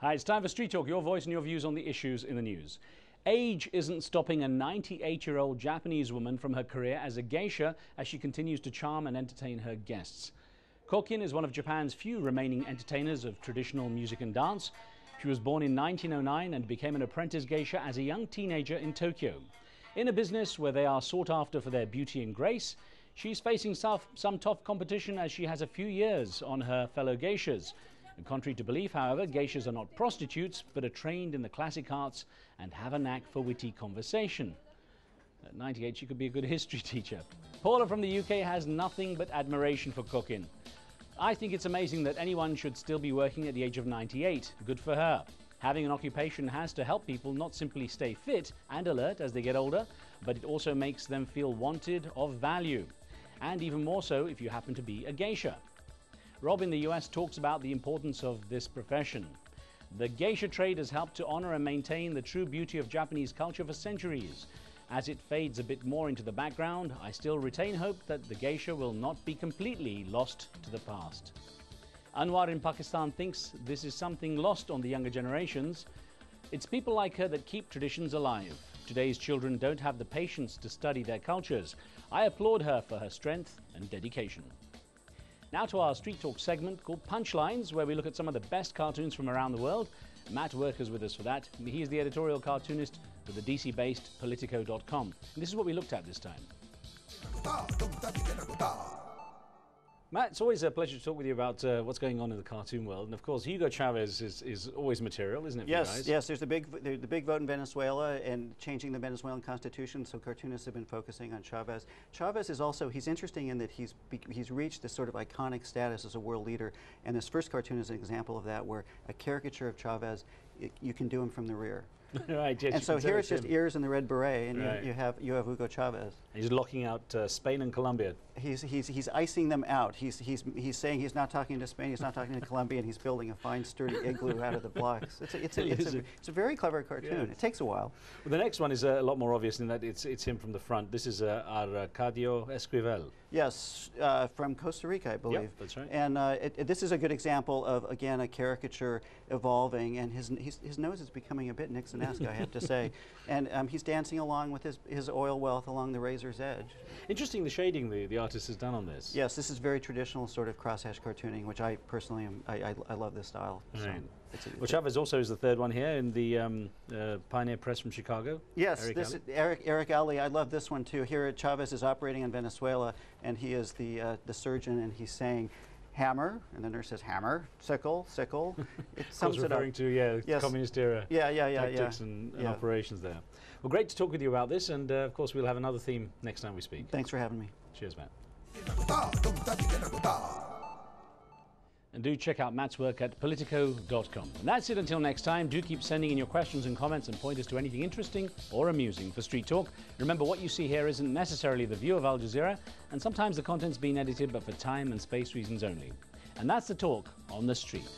Hi, it's time for Street Talk, your voice and your views on the issues in the news. Age isn't stopping a 98-year-old Japanese woman from her career as a geisha as she continues to charm and entertain her guests. Kokin is one of Japan's few remaining entertainers of traditional music and dance. She was born in 1909 and became an apprentice geisha as a young teenager in Tokyo. In a business where they are sought after for their beauty and grace, she's facing some tough competition as she has a few years on her fellow geishas. And contrary to belief, however, geishas are not prostitutes, but are trained in the classic arts and have a knack for witty conversation. At 98, she could be a good history teacher. Paula from the UK has nothing but admiration for Kokin. I think it's amazing that anyone should still be working at the age of 98. Good for her. Having an occupation has to help people not simply stay fit and alert as they get older, but it also makes them feel wanted, of value. And even more so if you happen to be a geisha. Rob in the US talks about the importance of this profession. The geisha trade has helped to honor and maintain the true beauty of Japanese culture for centuries. As it fades a bit more into the background, I still retain hope that the geisha will not be completely lost to the past. Anwar in Pakistan thinks this is something lost on the younger generations. It's people like her that keep traditions alive. Today's children don't have the patience to study their cultures. I applaud her for her strength and dedication. Now to our Street Talk segment called Punchlines, where we look at some of the best cartoons from around the world. Matt Wuerker is with us for that. He is the editorial cartoonist with the DC-based Politico.com. And this is what we looked at this time. Matt, it's always a pleasure to talk with you about what's going on in the cartoon world. And of course, Hugo Chavez is always material, isn't it, for you guys? Yes, there's the big vote in Venezuela and changing the Venezuelan constitution, so cartoonists have been focusing on Chavez. Chavez is also, he's interesting in that he's reached this sort of iconic status as a world leader, and this first cartoon is an example of that, where a caricature of Chavez, you can do him from the rear. Right, yes, and so here it's just ears and the red beret, and right. you have Hugo Chavez. He's locking out Spain and Colombia. He's icing them out. He's saying he's not talking to Spain, he's not talking to Colombia, and he's building a fine sturdy igloo out of the blocks. It's a very clever cartoon. Yeah. It takes a while. Well, the next one is a lot more obvious in that it's him from the front. This is Arcadio Esquivel. Yes, from Costa Rica, I believe. Yep, that's right. And this is a good example of, again, a caricature evolving, and his nose is becoming a bit Nixon-esque, I have to say. And he's dancing along with his oil wealth along the razor's edge. Interesting the shading the artist has done on this. Yes, this is very traditional sort of crosshatch cartooning, which I personally I love this style. Right. So well, Chavez also is the third one here in the Pioneer Press from Chicago. Yes, Eric Ali. I love this one too. Here Chavez is operating in Venezuela, and he is the surgeon, and he's saying, hammer, and the nurse says hammer, sickle, sickle. It sums it up. Referring to yes. Communist era tactics and operations there. Well, great to talk with you about this, and of course we'll have another theme next time we speak. Thanks for having me. Cheers, Matt. And do check out Matt's work at Politico.com. And that's it until next time. Do keep sending in your questions and comments and point us to anything interesting or amusing for Street Talk. Remember, what you see here isn't necessarily the view of Al Jazeera, and sometimes the content's been edited, but for time and space reasons only. And that's the talk on the street.